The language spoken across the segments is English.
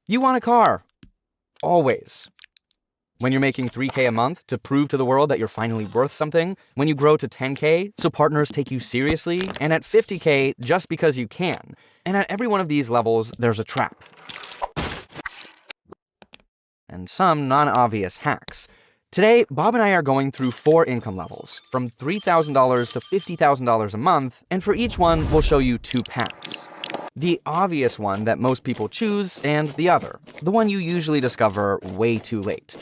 You want a car. Always. When you're making $3K a month to prove to the world that you're finally worth something, when you grow to $10K so partners take you seriously, and at $50K just because you can. And at every one of these levels, there's a trap. And some non-obvious hacks. Today, Bob and I are going through 4 income levels, from $3,000 to $50,000 a month, and for each one, we'll show you 2 paths. The obvious one that most people choose, and the other, the one you usually discover way too late.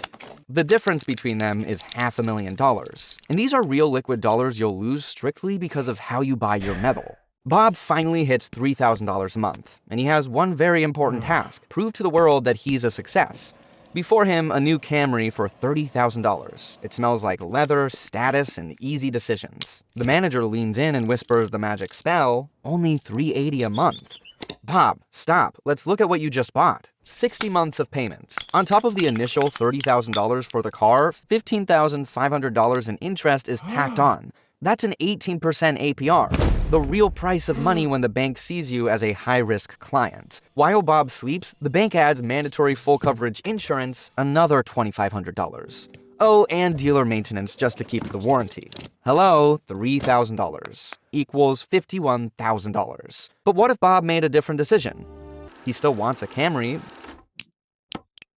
The difference between them is $500,000, and these are real liquid dollars you'll lose strictly because of how you buy your metal. Bob finally hits $3,000 a month, and he has one very important task: prove to the world that he's a success. Before him, a new Camry for $30,000. It smells like leather, status, and easy decisions. The manager leans in and whispers the magic spell, only $380 a month. Bob, stop. Let's look at what you just bought. 60 months of payments. On top of the initial $30,000 for the car, $15,500 in interest is tacked on. That's an 18% APR, the real price of money when the bank sees you as a high-risk client. While Bob sleeps, the bank adds mandatory full-coverage insurance, another $2,500. Oh, and dealer maintenance just to keep the warranty. Hello, $3,000 equals $51,000. But what if Bob made a different decision? He still wants a Camry,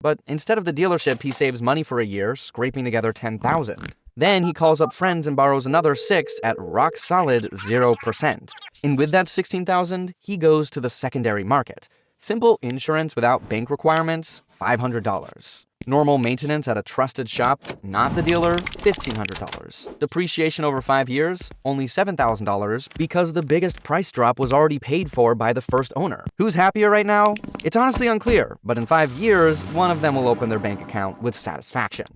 but instead of the dealership, he saves money for a year, scraping together $10,000. Then he calls up friends and borrows another $6,000 at rock-solid 0%. And with that $16,000, he goes to the secondary market. Simple insurance without bank requirements, $500. Normal maintenance at a trusted shop, not the dealer, $1,500. Depreciation over 5 years, only $7,000 because the biggest price drop was already paid for by the first owner. Who's happier right now? It's honestly unclear, but in 5 years, one of them will open their bank account with satisfaction.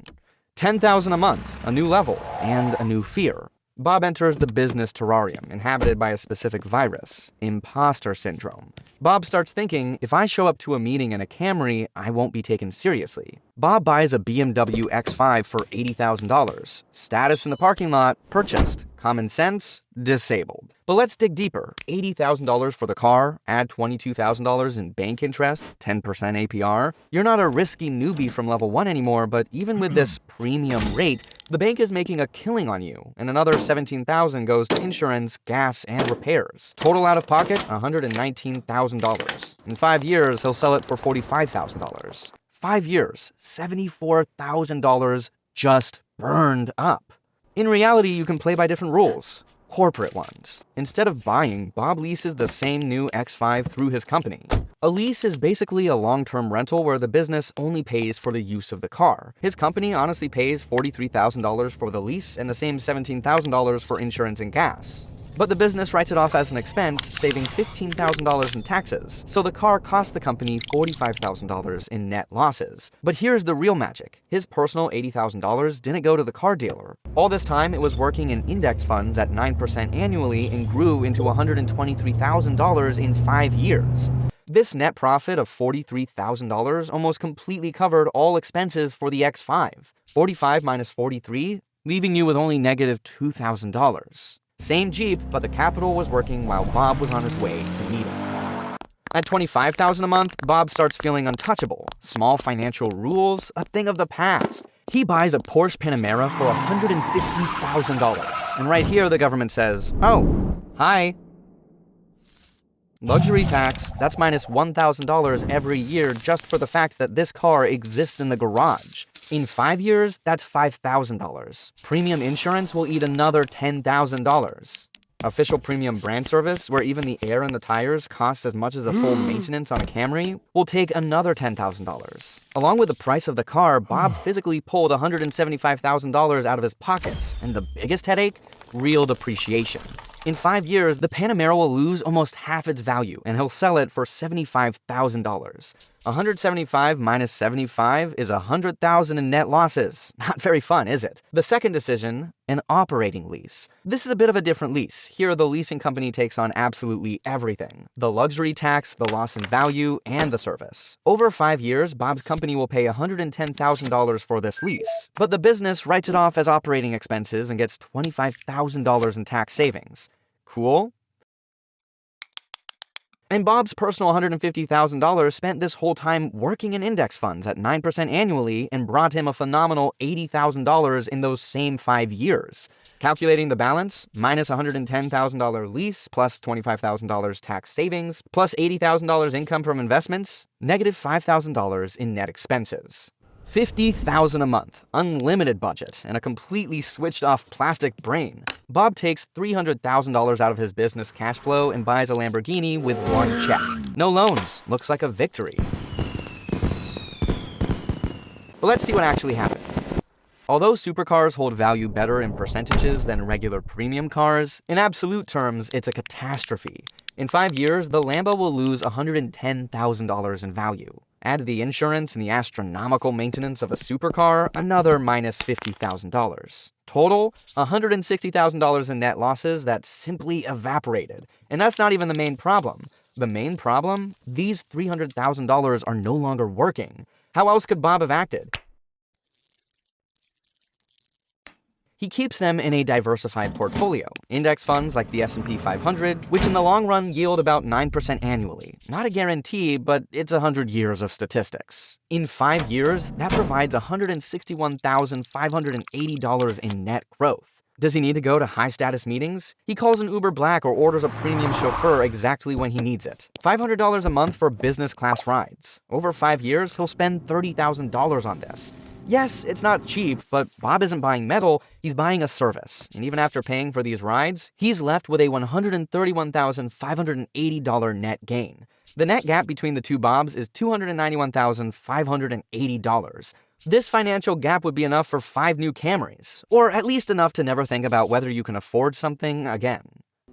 $10,000 a month, a new level, and a new fear. Bob enters the business terrarium, inhabited by a specific virus, imposter syndrome. Bob starts thinking, if I show up to a meeting in a Camry, I won't be taken seriously. Bob buys a BMW X5 for $80,000. Status in the parking lot, purchased. Common sense, disabled. But let's dig deeper. $80,000 for the car, add $22,000 in bank interest, 10% APR. You're not a risky newbie from level 1 anymore, but even with this premium rate, the bank is making a killing on you, and another $17,000 goes to insurance, gas, and repairs. Total out of pocket, $119,000. In 5 years, he'll sell it for $45,000. 5 years, $74,000 just burned up. In reality, you can play by different rules. Corporate ones. Instead of buying, Bob leases the same new X5 through his company. A lease is basically a long-term rental where the business only pays for the use of the car. His company honestly pays $43,000 for the lease and the same $17,000 for insurance and gas. But the business writes it off as an expense, saving $15,000 in taxes, so the car cost the company $45,000 in net losses. But here's the real magic. His personal $80,000 didn't go to the car dealer. All this time, it was working in index funds at 9% annually and grew into $123,000 in 5 years. This net profit of $43,000 almost completely covered all expenses for the X5. 45 minus 43, leaving you with only negative $2,000. Same Jeep, but the capital was working while Bob was on his way to meetings. At $25,000 a month, Bob starts feeling untouchable. Small financial rules, a thing of the past. He buys a Porsche Panamera for $150,000. And right here, the government says, oh, hi. Luxury tax, that's minus $1,000 every year just for the fact that this car exists in the garage. In 5 years, that's $5,000. Premium insurance will eat another $10,000. Official premium brand service, where even the air in the tires costs as much as a full maintenance on a Camry, will take another $10,000. Along with the price of the car, Bob physically pulled $175,000 out of his pocket. And the biggest headache? Real depreciation. In 5 years, the Panamera will lose almost half its value, and he'll sell it for $75,000. 175 minus 75 is $100,000 in net losses. Not very fun, is it? The second decision, an operating lease. This is a bit of a different lease. Here, the leasing company takes on absolutely everything: the luxury tax, the loss in value, and the service. Over 5 years, Bob's company will pay $110,000 for this lease, but the business writes it off as operating expenses and gets $25,000 in tax savings. Cool? And Bob's personal $150,000 spent this whole time working in index funds at 9% annually and brought him a phenomenal $80,000 in those same 5 years. Calculating the balance, minus $110,000 lease, plus $25,000 tax savings, plus $80,000 income from investments, negative $5,000 in net expenses. $50,000 a month, unlimited budget, and a completely switched-off plastic brain. Bob takes $300,000 out of his business cash flow and buys a Lamborghini with one check. No loans. Looks like a victory. But let's see what actually happened. Although supercars hold value better in percentages than regular premium cars, in absolute terms, it's a catastrophe. In 5 years, the Lambo will lose $110,000 in value. Add the insurance and the astronomical maintenance of a supercar, another minus $50,000. Total, $160,000 in net losses that simply evaporated. And that's not even the main problem. The main problem? These $300,000 are no longer working. How else could Bob have acted? He keeps them in a diversified portfolio, index funds like the S&P 500, which in the long run yield about 9% annually. Not a guarantee, but it's 100 years of statistics. In 5 years, that provides $161,580 in net growth. Does he need to go to high-status meetings? He calls an Uber Black or orders a premium chauffeur exactly when he needs it. $500 a month for business-class rides. Over 5 years, he'll spend $30,000 on this. Yes, it's not cheap, but Bob isn't buying metal, he's buying a service. And even after paying for these rides, he's left with a $131,580 net gain. The net gap between the two Bobs is $291,580. This financial gap would be enough for 5 new Camrys, or at least enough to never think about whether you can afford something again.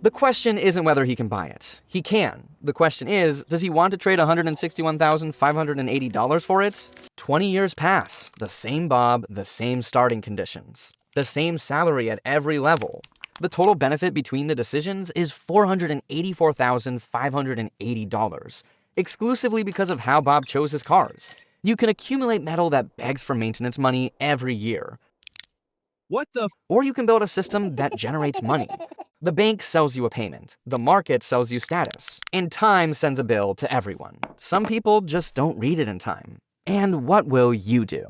The question isn't whether he can buy it. He can. The question is, does he want to trade $161,580 for it? 20 years pass. The same Bob, the same starting conditions. The same salary at every level. The total benefit between the decisions is $484,580, exclusively because of how Bob chose his cars. You can accumulate metal that begs for maintenance money every year. Or you can build a system that generates money. The bank sells you a payment, the market sells you status, and time sends a bill to everyone. Some people just don't read it in time. And what will you do?